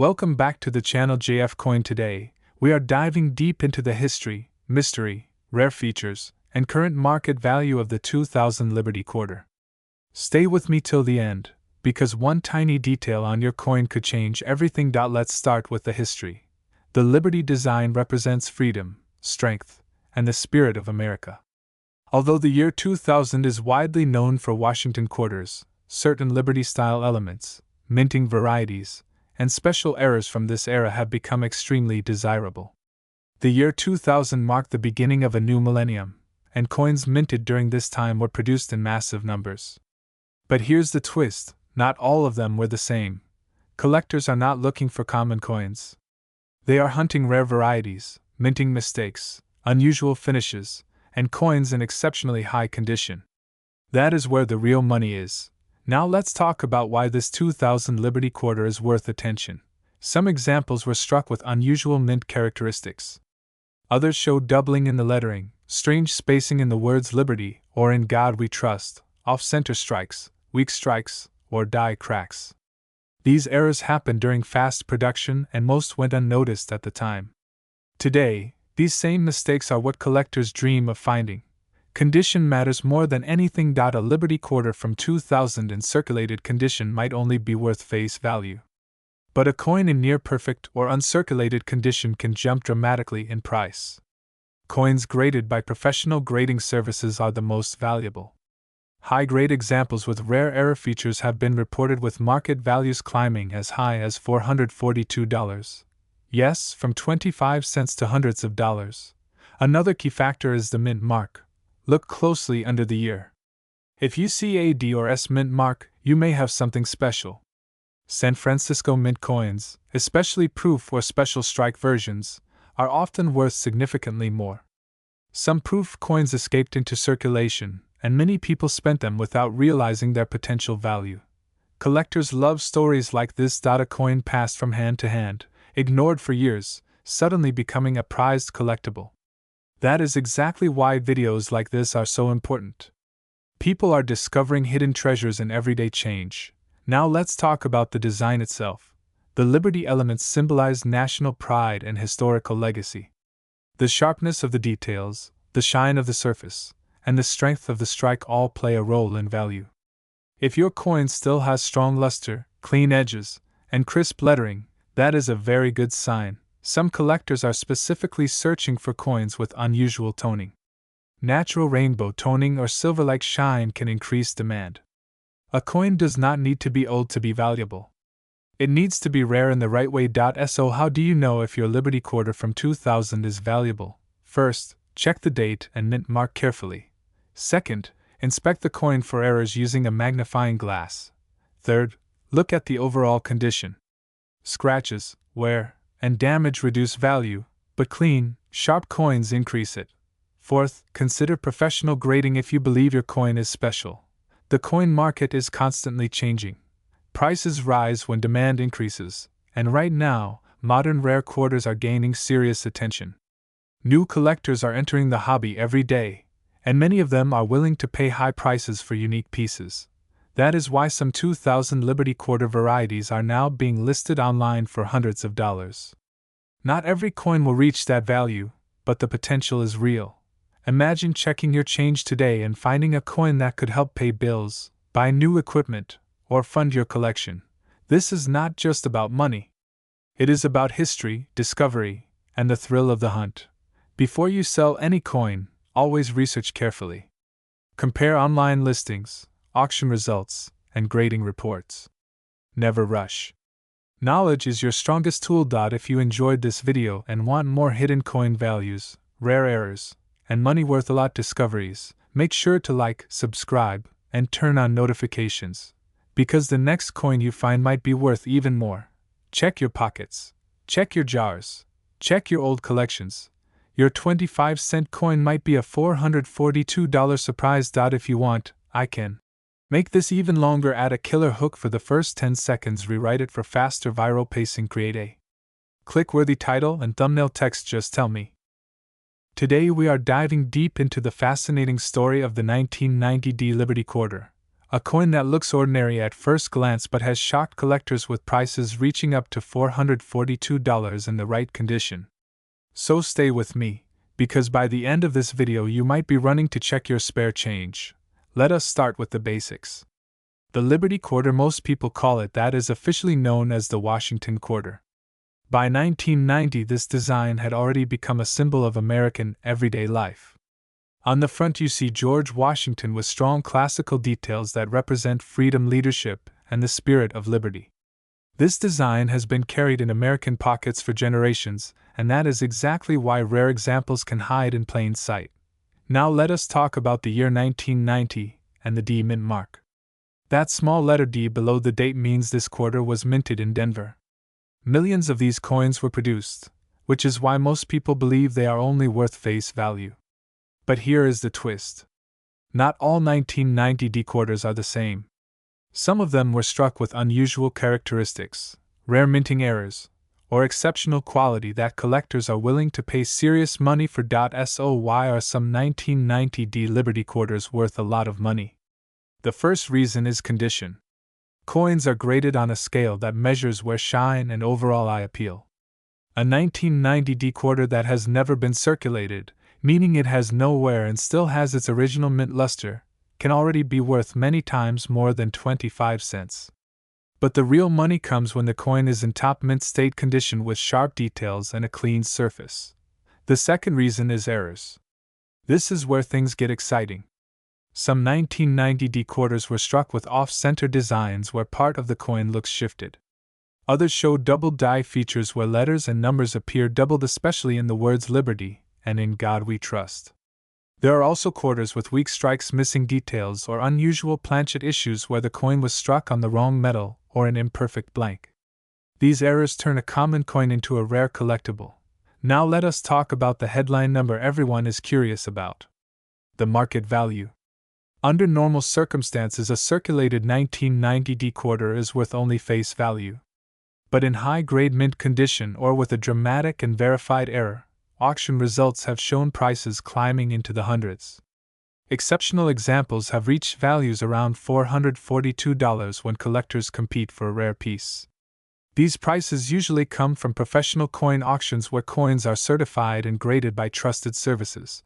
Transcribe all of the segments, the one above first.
Welcome back to the channel JF Coin. Today, we are diving deep into the history, mystery, rare features, and current market value of the 2000 Liberty Quarter. Stay with me till the end, because one tiny detail on your coin could change everything. Let's start with the history. The Liberty design represents freedom, strength, and the spirit of America. Although the year 2000 is widely known for Washington quarters, certain Liberty-style elements, minting varieties, and special errors from this era have become extremely desirable. The year 2000 marked the beginning of a new millennium, and coins minted during this time were produced in massive numbers. But here's the twist: not all of them were the same. Collectors are not looking for common coins. They are hunting rare varieties, minting mistakes, unusual finishes, and coins in exceptionally high condition. That is where the real money is. Now let's talk about why this 2000 Liberty Quarter is worth attention. Some examples were struck with unusual mint characteristics. Others showed doubling in the lettering, strange spacing in the words Liberty or In God We Trust, off-center strikes, weak strikes, or die cracks. These errors happened during fast production and most went unnoticed at the time. Today, these same mistakes are what collectors dream of finding. Condition matters more than anything. A Liberty Quarter from 2000 in circulated condition might only be worth face value. But a coin in near-perfect or uncirculated condition can jump dramatically in price. Coins graded by professional grading services are the most valuable. High-grade examples with rare error features have been reported with market values climbing as high as $442. Yes, from 25 cents to hundreds of dollars. Another key factor is the mint mark. Look closely under the year. If you see a D or S mint mark, you may have something special. San Francisco mint coins, especially proof or special strike versions, are often worth significantly more. Some proof coins escaped into circulation, and many people spent them without realizing their potential value. Collectors love stories like this. A coin passed from hand to hand, ignored for years, suddenly becoming a prized collectible. That is exactly why videos like this are so important. People are discovering hidden treasures in everyday change. Now let's talk about the design itself. The Liberty elements symbolize national pride and historical legacy. The sharpness of the details, the shine of the surface, and the strength of the strike all play a role in value. If your coin still has strong luster, clean edges, and crisp lettering, that is a very good sign. Some collectors are specifically searching for coins with unusual toning. Natural rainbow toning or silver-like shine can increase demand. A coin does not need to be old to be valuable. It needs to be rare in the right way. So how do you know if your Liberty Quarter from 2000 is valuable? First, check the date and mint mark carefully. Second, inspect the coin for errors using a magnifying glass. Third, look at the overall condition. Scratches, wear, and damage reduce value, but clean, sharp coins increase it. Fourth, consider professional grading if you believe your coin is special. The coin market is constantly changing. Prices rise when demand increases, and right now, modern rare quarters are gaining serious attention. New collectors are entering the hobby every day, and many of them are willing to pay high prices for unique pieces. That is why some 2000 Liberty Quarter varieties are now being listed online for hundreds of dollars. Not every coin will reach that value, but the potential is real. Imagine checking your change today and finding a coin that could help pay bills, buy new equipment, or fund your collection. This is not just about money. It is about history, discovery, and the thrill of the hunt. Before you sell any coin, always research carefully. Compare online listings, auction results, and grading reports. Never rush. Knowledge is your strongest tool. If you enjoyed this video and want more hidden coin values, rare errors, and money worth a lot discoveries, make sure to like, subscribe, and turn on notifications. Because the next coin you find might be worth even more. Check your pockets. Check your jars. Check your old collections. Your 25-cent coin might be a $442 surprise. If you want, I can make this even longer. Add a killer hook for the first 10 seconds. Rewrite it for faster viral pacing. Create a click-worthy title and thumbnail text. Just tell me. Today we are diving deep into the fascinating story of the 1990 Liberty Quarter, A coin that looks ordinary at first glance but has shocked collectors with prices reaching up to $442 in the right condition. So stay with me, because by the end of this video you might be running to check your spare change. Let us start with the basics. The Liberty Quarter, most people call it that, is officially known as the Washington Quarter. By 1990, this design had already become a symbol of American everyday life. On the front you see George Washington with strong classical details that represent freedom, leadership, and the spirit of liberty. This design has been carried in American pockets for generations, and that is exactly why rare examples can hide in plain sight. Now let us talk about the year 1990 and the D mint mark. That small letter D below the date means this quarter was minted in Denver. Millions of these coins were produced, which is why most people believe they are only worth face value. But here is the twist. Not all 1990 D quarters are the same. Some of them were struck with unusual characteristics, rare minting errors, or exceptional quality that collectors are willing to pay serious money for. So why are some 1990 D Liberty quarters worth a lot of money? The first reason is condition. Coins are graded on a scale that measures wear, shine, and overall eye appeal. A 1990 D quarter that has never been circulated, meaning it has no wear and still has its original mint luster, can already be worth many times more than 25 cents. But the real money comes when the coin is in top mint state condition with sharp details and a clean surface. The second reason is errors. This is where things get exciting. Some 1990 D quarters were struck with off-center designs where part of the coin looks shifted. Others show double die features where letters and numbers appear doubled, especially in the words Liberty and In God We Trust. There are also quarters with weak strikes, missing details, or unusual planchet issues where the coin was struck on the wrong metal or an imperfect blank. These errors turn a common coin into a rare collectible. Now let us talk about the headline number everyone is curious about. The market value. Under normal circumstances, a circulated 1990 D quarter is worth only face value. But in high-grade mint condition or with a dramatic and verified error, auction results have shown prices climbing into the hundreds. Exceptional examples have reached values around $442 when collectors compete for a rare piece. These prices usually come from professional coin auctions where coins are certified and graded by trusted services.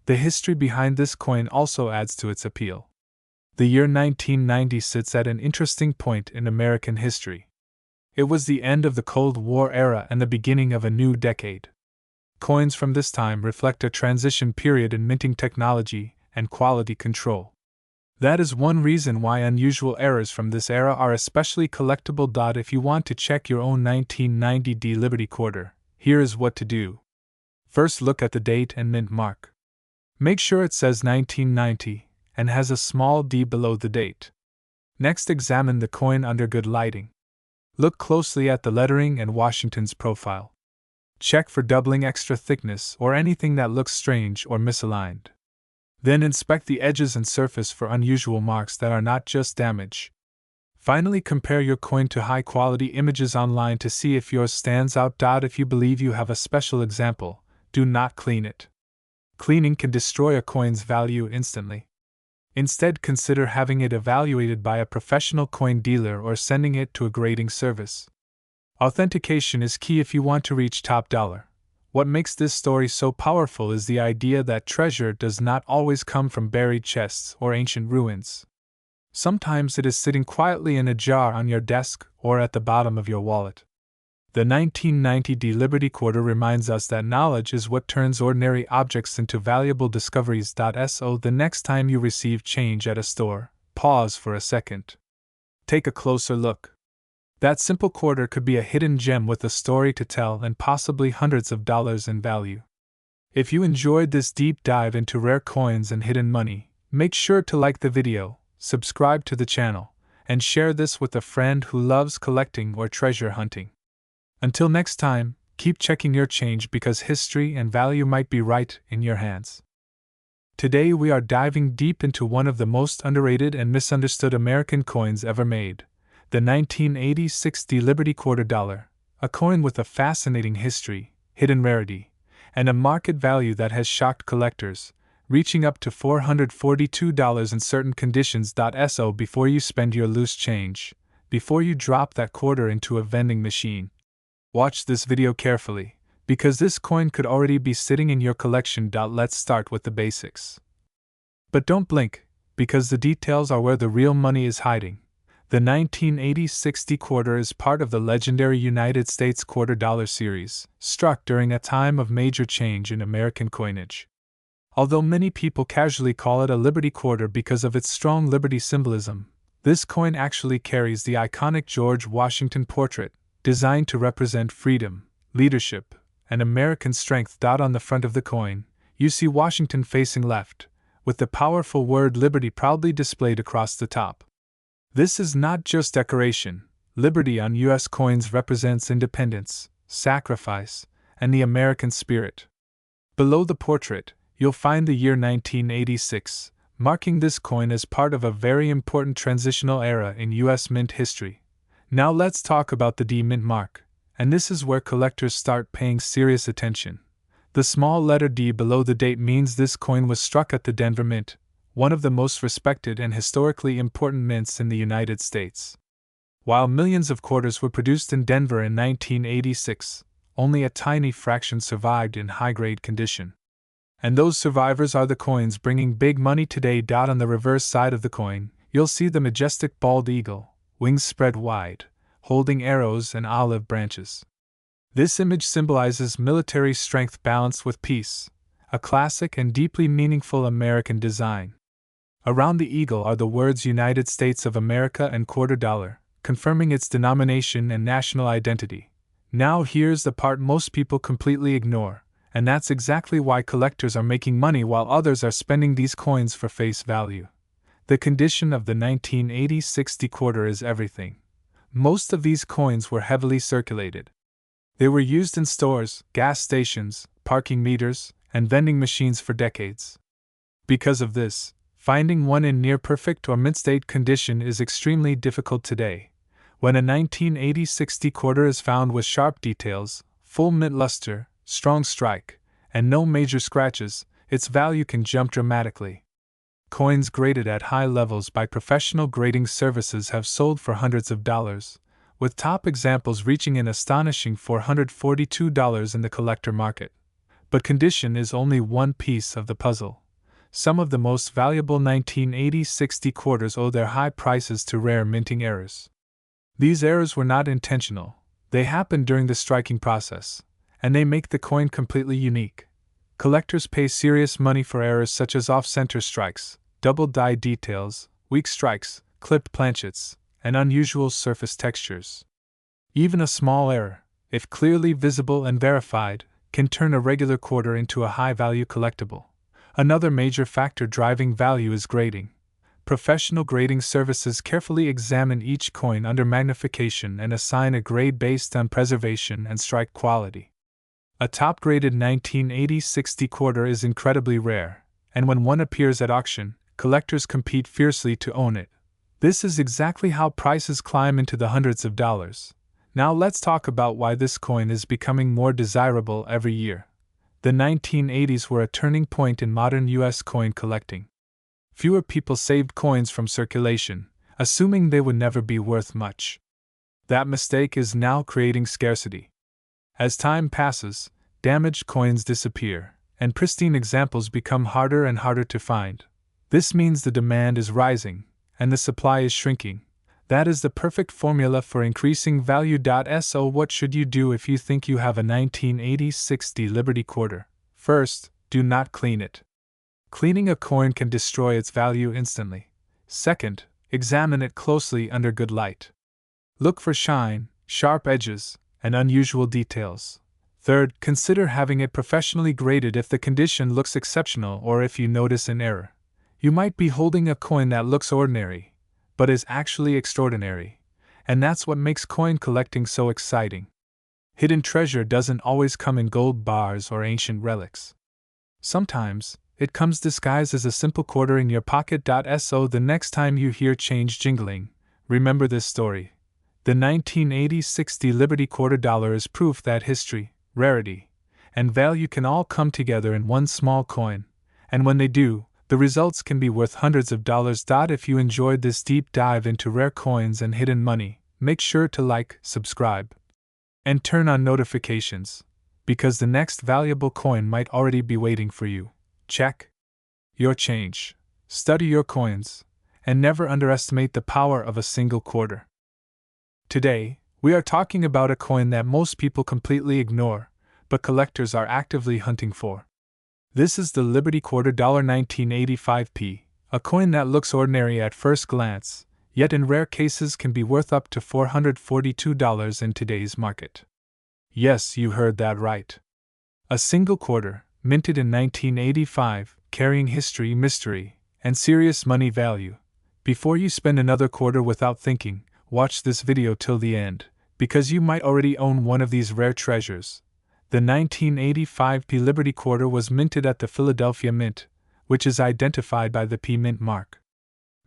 The history behind this coin also adds to its appeal. The year 1990 sits at an interesting point in American history. It was the end of the Cold War era and the beginning of a new decade. Coins from this time reflect a transition period in minting technology and quality control. That is one reason why unusual errors from this era are especially collectible. If you want to check your own 1990 D Liberty quarter, here is what to do. First, look at the date and mint mark. Make sure it says 1990 and has a small d below the date. Next, examine the coin under good lighting. Look closely at the lettering and Washington's profile. Check for doubling, extra thickness, or anything that looks strange or misaligned. Then inspect the edges and surface for unusual marks that are not just damage. Finally, compare your coin to high-quality images online to see if yours stands out. If you believe you have a special example, do not clean it. Cleaning can destroy a coin's value instantly. Instead, consider having it evaluated by a professional coin dealer or sending it to a grading service. Authentication is key if you want to reach top dollar. What makes this story so powerful is the idea that treasure does not always come from buried chests or ancient ruins. Sometimes it is sitting quietly in a jar on your desk or at the bottom of your wallet. The 1990 D Liberty quarter reminds us that knowledge is what turns ordinary objects into valuable discoveries. So the next time you receive change at a store, pause for a second. Take a closer look. That simple quarter could be a hidden gem with a story to tell and possibly hundreds of dollars in value. If you enjoyed this deep dive into rare coins and hidden money, make sure to like the video, subscribe to the channel, and share this with a friend who loves collecting or treasure hunting. Until next time, keep checking your change because history and value might be right in your hands. Today we are diving deep into one of the most underrated and misunderstood American coins ever made. The 1986 D Liberty Quarter Dollar, a coin with a fascinating history, hidden rarity, and a market value that has shocked collectors, reaching up to $442 in certain conditions. So before you spend your loose change, before you drop that quarter into a vending machine, watch this video carefully, because this coin could already be sitting in your collection. Let's start with the basics. But don't blink, because the details are where the real money is hiding. The 1980 60 quarter is part of the legendary United States quarter dollar series, struck during a time of major change in American coinage. Although many people casually call it a Liberty quarter because of its strong liberty symbolism, this coin actually carries the iconic George Washington portrait, designed to represent freedom, leadership, and American strength. On the front of the coin, you see Washington facing left, with the powerful word Liberty proudly displayed across the top. This is not just decoration. Liberty on U.S. coins represents independence, sacrifice, and the American spirit. Below the portrait, you'll find the year 1986, marking this coin as part of a very important transitional era in U.S. mint history. Now let's talk about the D mint mark, and this is where collectors start paying serious attention. The small letter D below the date means this coin was struck at the Denver Mint, one of the most respected and historically important mints in the United States. While millions of quarters were produced in Denver in 1986, only a tiny fraction survived in high-grade condition. And those survivors are the coins bringing big money today. On the reverse side of the coin, you'll see the majestic bald eagle, wings spread wide, holding arrows and olive branches. This image symbolizes military strength balanced with peace, a classic and deeply meaningful American design. Around the eagle are the words United States of America and quarter dollar, confirming its denomination and national identity. Now here's the part most people completely ignore, and that's exactly why collectors are making money while others are spending these coins for face value. The condition of the 1980 60 quarter is everything. Most of these coins were heavily circulated. They were used in stores, gas stations, parking meters, and vending machines for decades. Because of this, finding one in near-perfect or mint-state condition is extremely difficult today. When a 1980 60 quarter is found with sharp details, full mint luster, strong strike, and no major scratches, its value can jump dramatically. Coins graded at high levels by professional grading services have sold for hundreds of dollars, with top examples reaching an astonishing $442 in the collector market. But condition is only one piece of the puzzle. Some of the most valuable 1980 60 quarters owe their high prices to rare minting errors. These errors were not intentional, they happened during the striking process, and they make the coin completely unique. Collectors pay serious money for errors such as off-center strikes, double die details, weak strikes, clipped planchets, and unusual surface textures. Even a small error, if clearly visible and verified, can turn a regular quarter into a high-value collectible. Another major factor driving value is grading. Professional grading services carefully examine each coin under magnification and assign a grade based on preservation and strike quality. A top-graded 1980 60 quarter is incredibly rare, and when one appears at auction, collectors compete fiercely to own it. This is exactly how prices climb into the hundreds of dollars. Now let's talk about why this coin is becoming more desirable every year. The 1980s were a turning point in modern U.S. coin collecting. Fewer people saved coins from circulation, assuming they would never be worth much. That mistake is now creating scarcity. As time passes, damaged coins disappear, and pristine examples become harder and harder to find. This means the demand is rising, and the supply is shrinking. That is the perfect formula for increasing value. So what should you do if you think you have a 1980 60 Liberty quarter? First, do not clean it. Cleaning a coin can destroy its value instantly. Second, examine it closely under good light. Look for shine, sharp edges, and unusual details. Third, consider having it professionally graded if the condition looks exceptional or if you notice an error. You might be holding a coin that looks ordinary, but is actually extraordinary, and that's what makes coin collecting so exciting. Hidden treasure doesn't always come in gold bars or ancient relics. Sometimes, it comes disguised as a simple quarter in your pocket. So the next time you hear change jingling, remember this story. The 1980 60 Liberty quarter dollar is proof that history, rarity, and value can all come together in one small coin, And when they do, the results can be worth hundreds of dollars. If you enjoyed this deep dive into rare coins and hidden money, make sure to like, subscribe, and turn on notifications, because the next valuable coin might already be waiting for you. Check your change, study your coins, and never underestimate the power of a single quarter. Today, we are talking about a coin that most people completely ignore, but collectors are actively hunting for. This is the Liberty Quarter $1985p, a coin that looks ordinary at first glance, yet in rare cases can be worth up to $442 in today's market. Yes, you heard that right. A single quarter, minted in 1985, carrying history, mystery, and serious money value. Before you spend another quarter without thinking, watch this video till the end, because you might already own one of these rare treasures. The 1985p Liberty Quarter was minted at the Philadelphia Mint, which is identified by the P Mint mark.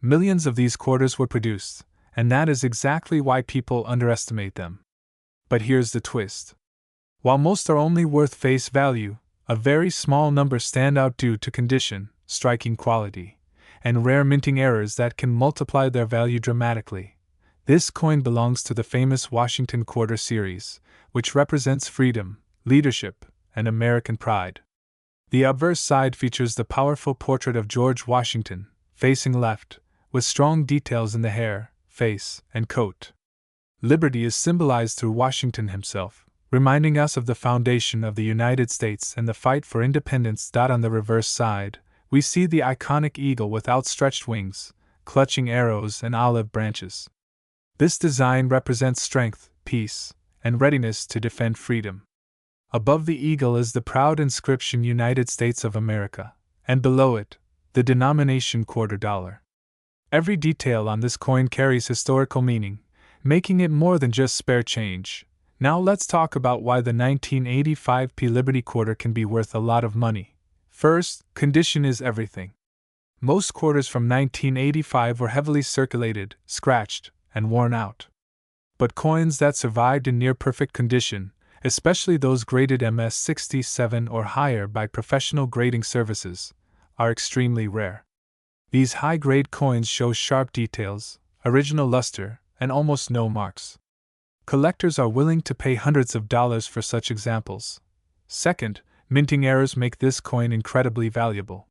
Millions of these quarters were produced, and that is exactly why people underestimate them. But here's the twist. While most are only worth face value, a very small number stand out due to condition, striking quality, and rare minting errors that can multiply their value dramatically. This coin belongs to the famous Washington Quarter series, which represents freedom, leadership, and American pride. The obverse side features the powerful portrait of George Washington, facing left, with strong details in the hair, face, and coat. Liberty is symbolized through Washington himself, reminding us of the foundation of the United States and the fight for independence. On the reverse side, we see the iconic eagle with outstretched wings, clutching arrows and olive branches. This design represents strength, peace, and readiness to defend freedom. Above the eagle is the proud inscription United States of America, and below it, the denomination $quarter. Every detail on this coin carries historical meaning, making it more than just spare change. Now let's talk about why the 1985p Liberty Quarter can be worth a lot of money. First, condition is everything. Most quarters from 1985 were heavily circulated, scratched, and worn out. But coins that survived in near-perfect condition, especially those graded MS67 or higher by professional grading services, are extremely rare. These high-grade coins show sharp details, original luster, and almost no marks. Collectors are willing to pay hundreds of dollars for such examples. Second, minting errors make this coin incredibly valuable.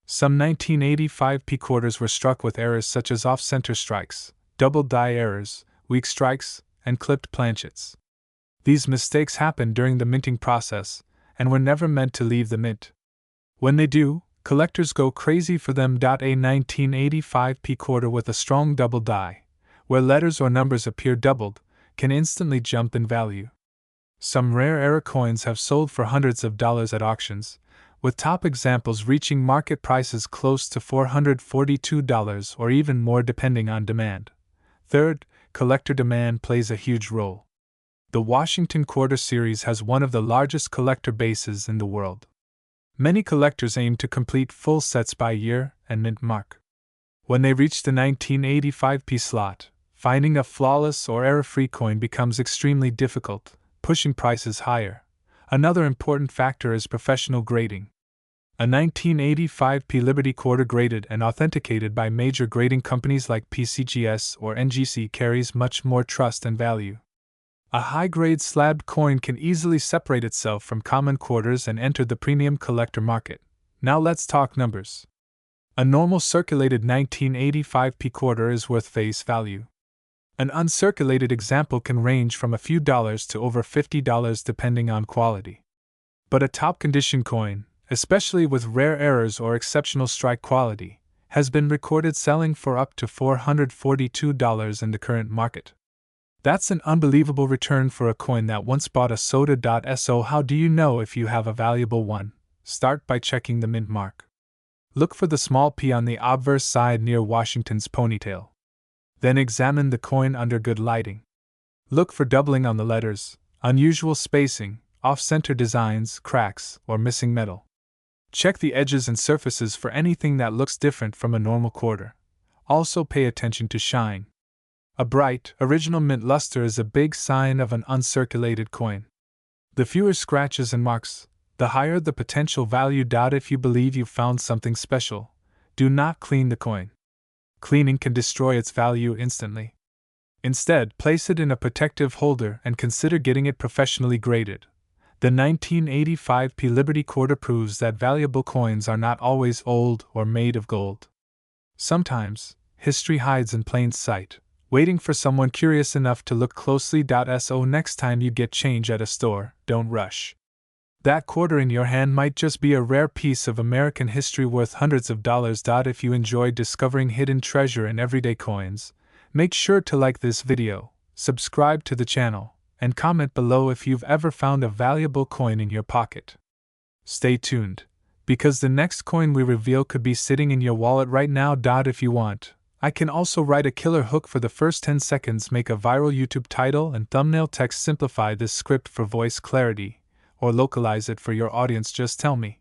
Some 1985p quarters were struck with errors such as off-center strikes, double die errors, weak strikes, and clipped planchets. These mistakes happened during the minting process, and were never meant to leave the mint. When they do, collectors go crazy for them. A 1985p quarter with a strong double die, where letters or numbers appear doubled, can instantly jump in value. Some rare error coins have sold for hundreds of dollars at auctions, with top examples reaching market prices close to $442 or even more depending on demand. Third, collector demand plays a huge role. The Washington Quarter series has one of the largest collector bases in the world. Many collectors aim to complete full sets by year and mint mark. When they reach the 1985p slot, finding a flawless or error-free coin becomes extremely difficult, pushing prices higher. Another important factor is professional grading. A 1985p Liberty Quarter graded and authenticated by major grading companies like PCGS or NGC carries much more trust and value. A high-grade slabbed coin can easily separate itself from common quarters and enter the premium collector market. Now let's talk numbers. A normal circulated 1985p quarter is worth face value. An uncirculated example can range from a few dollars to over $50 depending on quality. But a top-condition coin, especially with rare errors or exceptional strike quality, has been recorded selling for up to $442 in the current market. That's an unbelievable return for a coin that once bought a soda. So how do you know if you have a valuable one? Start by checking the mint mark. Look for the small P on the obverse side near Washington's ponytail. Then examine the coin under good lighting. Look for doubling on the letters, unusual spacing, off-center designs, cracks, or missing metal. Check the edges and surfaces for anything that looks different from a normal quarter. Also pay attention to shine. A bright, original mint luster is a big sign of an uncirculated coin. The fewer scratches and marks, the higher the potential value. If you believe you've found something special, do not clean the coin. Cleaning can destroy its value instantly. Instead, place it in a protective holder and consider getting it professionally graded. The 1985p Liberty Quarter proves that valuable coins are not always old or made of gold. Sometimes, history hides in plain sight, waiting for someone curious enough to look closely. So next time you get change at a store, don't rush. That quarter in your hand might just be a rare piece of American history worth hundreds of dollars. If you enjoyed discovering hidden treasure in everyday coins, make sure to like this video, subscribe to the channel, and comment below if you've ever found a valuable coin in your pocket. Stay tuned, because the next coin we reveal could be sitting in your wallet right now. If you want, I can also write a killer hook for the first 10 seconds, make a viral YouTube title and thumbnail text, simplify this script for voice clarity, or localize it for your audience. Just tell me.